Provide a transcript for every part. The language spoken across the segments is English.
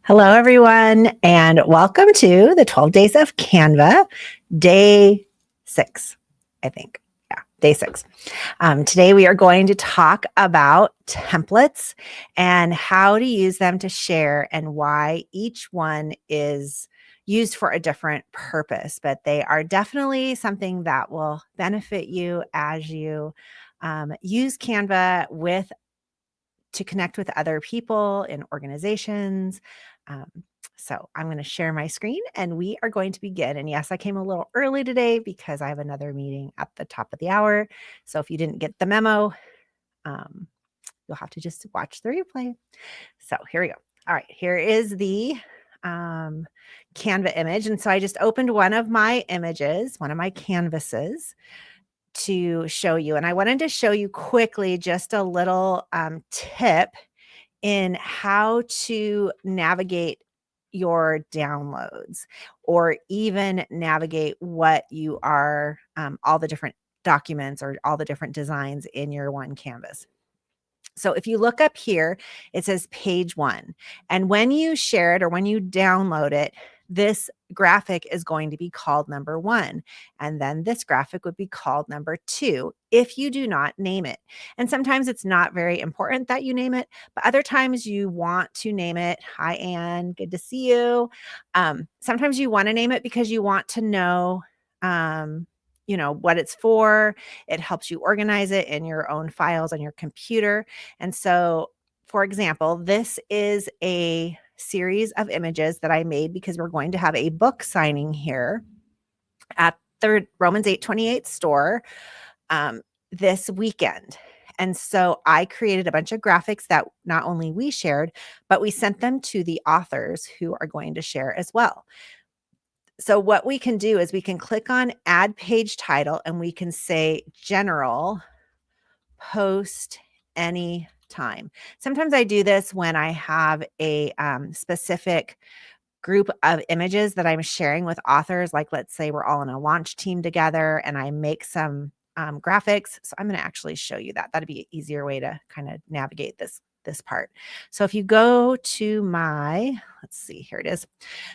Hello, everyone, and welcome to the 12 Days of Canva, day 6, I think. Yeah, day 6. Today, we are going to talk about templates and how to use them to share and why each one is used for a different purpose. But they are definitely something that will benefit you as you use Canva to connect with other people in organizations. Um, so I'm going to share my screen and we are going to begin. And yes, I came a little early today because I have another meeting at the top of the hour. So if you didn't get the memo, um, you'll have to just watch the replay. So here we go. All right, here is the Canva image. And so I just opened one of my images, one of my canvases to show you. And I wanted to show you quickly just a little tip in how to navigate your downloads or even navigate what you are, all the different documents or all the different designs in your one canvas. So if you look up here, it says page 1. And when you share it or when you download it, this graphic is going to be called number 1. And then this graphic would be called number 2 if you do not name it. And sometimes it's not very important that you name it, but other times you want to name it. Hi, Anne. Good to see you. Sometimes you want to name it because you want to know, what it's for. It helps you organize it in your own files on your computer. And so, for example, this is a series of images that I made because we're going to have a book signing here at the Romans 8:28 store this weekend. And so I created a bunch of graphics that not only we shared, but we sent them to the authors who are going to share as well. So what we can do is we can click on add page title and we can say general post any time. Sometimes I do this when I have a specific group of images that I'm sharing with authors. Like, let's say we're all in a launch team together and I make some graphics. So I'm going to actually show you that. That'd be an easier way to kind of navigate this part. So if you go to let's see, here it is.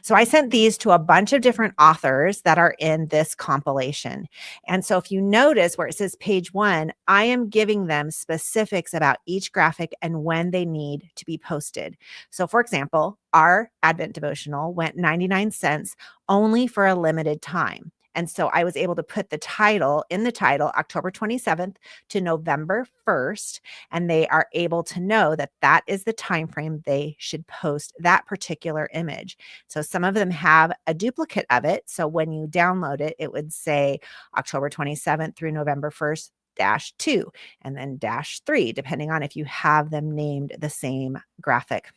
So I sent these to a bunch of different authors that are in this compilation. And so if you notice where it says page 1, I am giving them specifics about each graphic and when they need to be posted. So for example, our Advent devotional went 99 cents only for a limited time. And so I was able to put the title October 27th to November 1st, and they are able to know that that is the time frame they should post that particular image. So some of them have a duplicate of it. So when you download it, it would say October 27th through November 1st -2 and then -3, depending on if you have them named the same graphic.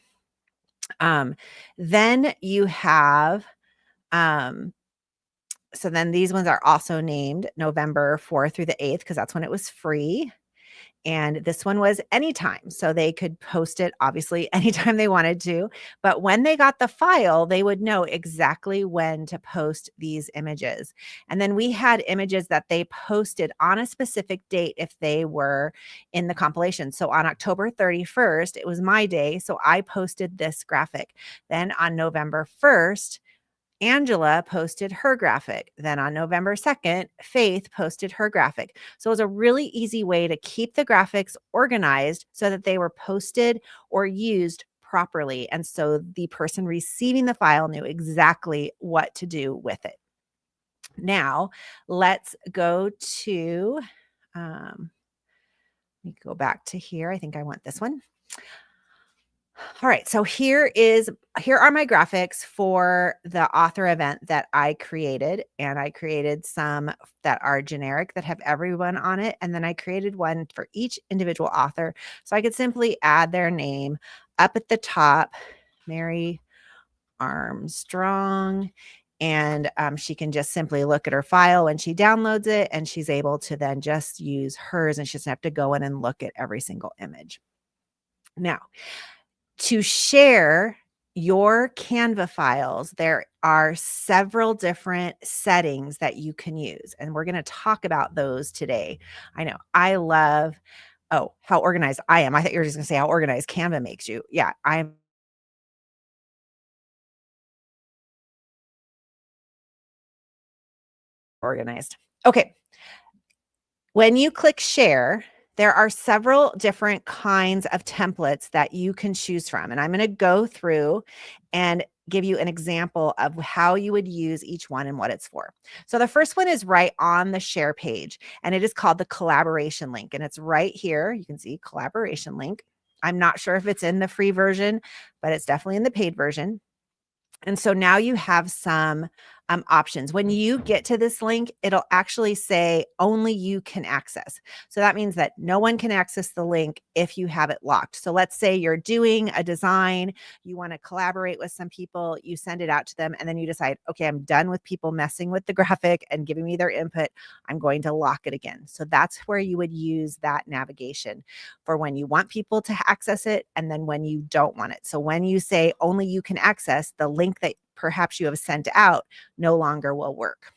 Then you have, so then these ones are also named November 4th through the 8th because that's when it was free. And this one was anytime. So they could post it obviously anytime they wanted to. But when they got the file, they would know exactly when to post these images. And then we had images that they posted on a specific date if they were in the compilation. So on October 31st, it was my day. So I posted this graphic. Then on November 1st, Angela posted her graphic. Then on November 2nd, Faith posted her graphic. So it was a really easy way to keep the graphics organized so that they were posted or used properly. And so the person receiving the file knew exactly what to do with it. Now, let's go to, let me go back to here. I think I want this one. All right, so here are my graphics for the author event that I created, and I created some that are generic that have everyone on it, and then I created one for each individual author. So I could simply add their name up at the top, Mary Armstrong, and she can just simply look at her file when she downloads it, and she's able to then just use hers, and she doesn't have to go in and look at every single image. Now, to share your Canva files, there are several different settings that you can use, and we're going to talk about those today. I know I love, how organized I am. I thought you were just going to say how organized Canva makes you. Yeah, I'm organized. Okay. When you click share, there are several different kinds of templates that you can choose from. And I'm going to go through and give you an example of how you would use each one and what it's for. So the first one is right on the share page, and it is called the collaboration link. And it's right here. You can see collaboration link. I'm not sure if it's in the free version, but it's definitely in the paid version. And so now you have some options. When you get to this link, it'll actually say only you can access. So that means that no one can access the link if you have it locked. So let's say you're doing a design, you want to collaborate with some people, you send it out to them, and then you decide, okay, I'm done with people messing with the graphic and giving me their input. I'm going to lock it again. So that's where you would use that navigation for when you want people to access it and then when you don't want it. So when you say only you can access, the link that perhaps you have sent out no longer will work.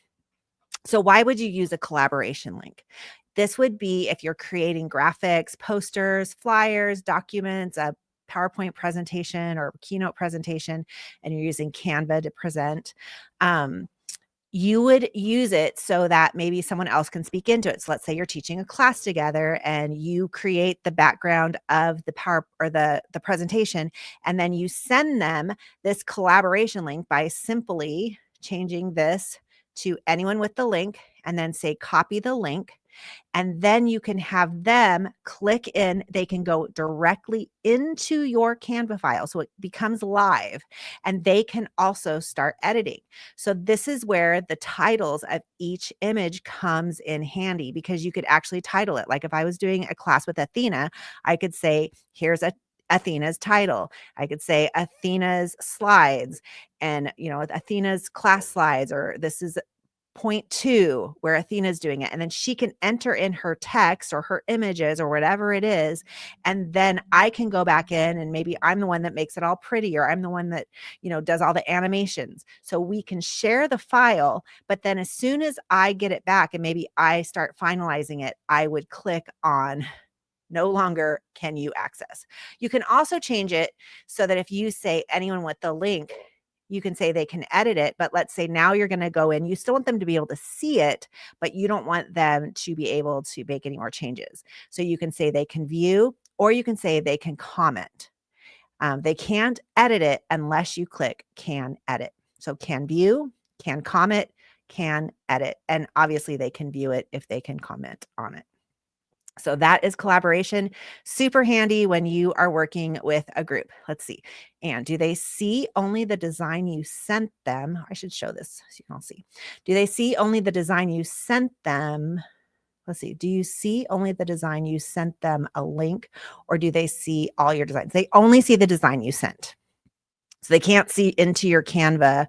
So why would you use a collaboration link? This would be if you're creating graphics, posters, flyers, documents, a PowerPoint presentation or keynote presentation, and you're using Canva to present. You would use it so that maybe someone else can speak into it. So let's say you're teaching a class together and you create the background of the power or the presentation, and then you send them this collaboration link by simply changing this to anyone with the link and then say copy the link. And then you can have them click in. They can go directly into your Canva file. So it becomes live and they can also start editing. So this is where the titles of each image comes in handy because you could actually title it. Like if I was doing a class with Athena, I could say, here's Athena's title. I could say Athena's slides and, Athena's class slides, or this is point 2 where Athena's doing it. And then she can enter in her text or her images or whatever it is. And then I can go back in and maybe I'm the one that makes it all pretty, or I'm the one that, does all the animations. So we can share the file, but then as soon as I get it back and maybe I start finalizing it, I would click on no longer can you access. You can also change it so that if you say anyone with the link, you can say they can edit it, but let's say now you're going to go in, you still want them to be able to see it, but you don't want them to be able to make any more changes. So you can say they can view, or you can say they can comment. They can't edit it unless you click can edit. So can view, can comment, can edit. And obviously they can view it if they can comment on it. So that is collaboration. Super handy when you are working with a group. Let's see. And do they see only the design you sent them? I should show this so you can all see. Do they see only the design you sent them? Let's see. Do you see only the design you sent them a link, or do they see all your designs? They only see the design you sent. So they can't see into your Canva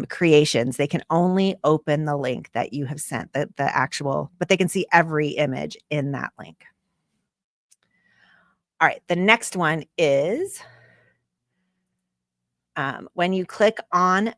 creations. They can only open the link that you have sent, the actual, but they can see every image in that link. All right, the next one is when you click on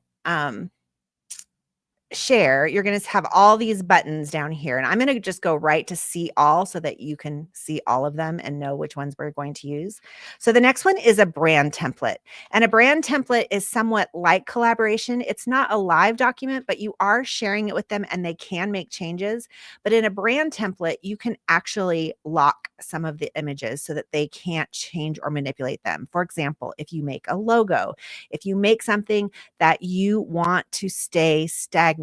share, you're going to have all these buttons down here, and I'm going to just go right to see all so that you can see all of them and know which ones we're going to use. So the next one is a brand template, and a brand template is somewhat like collaboration. It's not a live document, but you are sharing it with them and they can make changes. But in a brand template, you can actually lock some of the images so that they can't change or manipulate them. For example, if you make a logo, if you make something that you want to stay stagnant,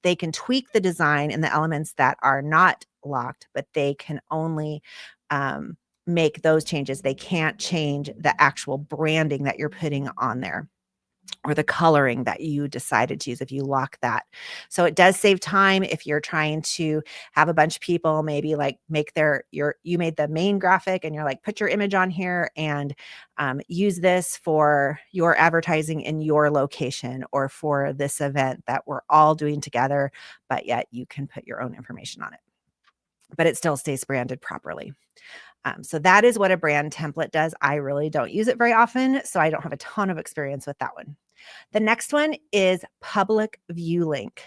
they can tweak the design and the elements that are not locked, but they can only make those changes. They can't change the actual branding that you're putting on there or the coloring that you decided to use if you lock that. So it does save time if you're trying to have a bunch of people maybe like make you made the main graphic and you're like, put your image on here and use this for your advertising in your location or for this event that we're all doing together, but yet you can put your own information on it, but it still stays branded properly. So that is what a brand template does. I really don't use it very often, so I don't have a ton of experience with that one. The next one is public view link.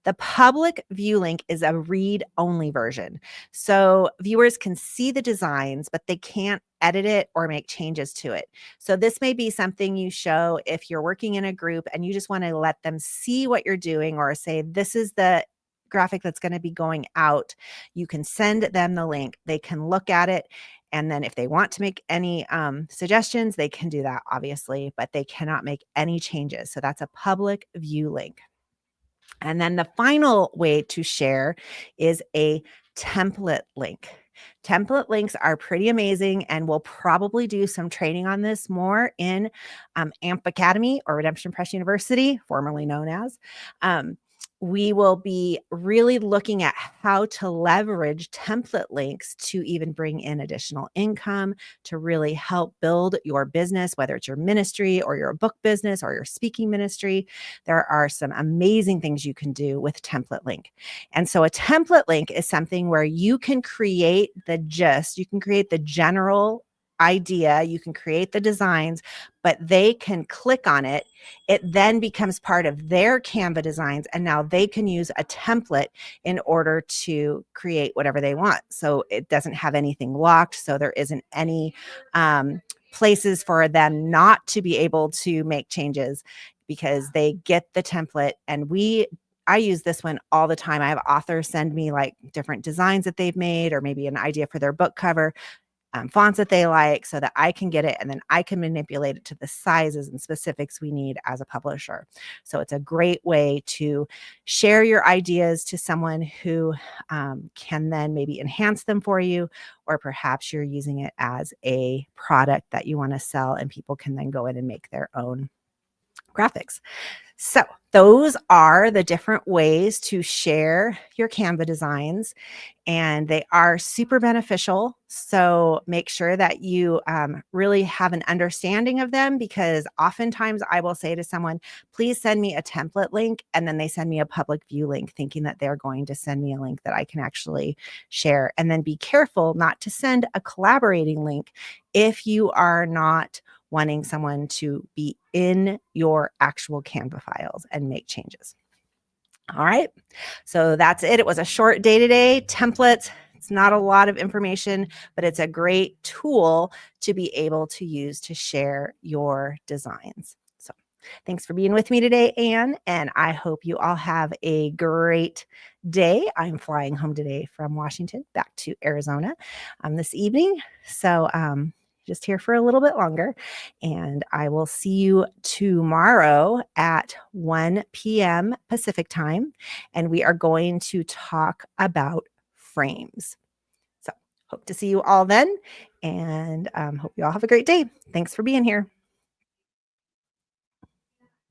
The public view link is a read-only version. So viewers can see the designs, but they can't edit it or make changes to it. So this may be something you show if you're working in a group and you just want to let them see what you're doing, or say, this is the graphic that's going to be going out, you can send them the link. They can look at it. And then if they want to make any suggestions, they can do that, obviously, but they cannot make any changes. So that's a public view link. And then the final way to share is a template link. Template links are pretty amazing, and we'll probably do some training on this more in AMP Academy or Redemption Press University, formerly known as. We will be really looking at how to leverage template links to even bring in additional income, to really help build your business, whether it's your ministry or your book business or your speaking ministry. There are some amazing things you can do with template link. And so a template link is something where you can create the gist, you can create the general idea, you can create the designs, but they can click on it. It then becomes part of their Canva designs, and now they can use a template in order to create whatever they want. So it doesn't have anything locked, so there isn't any places for them not to be able to make changes, because they get the template. And I use this one all the time. I have authors send me like different designs that they've made, or maybe an idea for their book cover, fonts that they like, so that I can get it and then I can manipulate it to the sizes and specifics we need as a publisher. So it's a great way to share your ideas to someone who can then maybe enhance them for you, or perhaps you're using it as a product that you want to sell and people can then go in and make their own graphics. So those are the different ways to share your Canva designs, and they are super beneficial. So make sure that you really have an understanding of them, because oftentimes I will say to someone, please send me a template link, and then they send me a public view link thinking that they're going to send me a link that I can actually share. And then be careful not to send a collaborating link if you are not wanting someone to be in your actual Canva files and make changes. All right, so that's it. It was a short day today. Templates, it's not a lot of information, but it's a great tool to be able to use to share your designs. So thanks for being with me today, Anne, and I hope you all have a great day. I'm flying home today from Washington back to Arizona this evening. So just here for a little bit longer, and I will see you tomorrow at 1 p.m. Pacific time, and we are going to talk about frames. So hope to see you all then, and hope you all have a great day. Thanks for being here.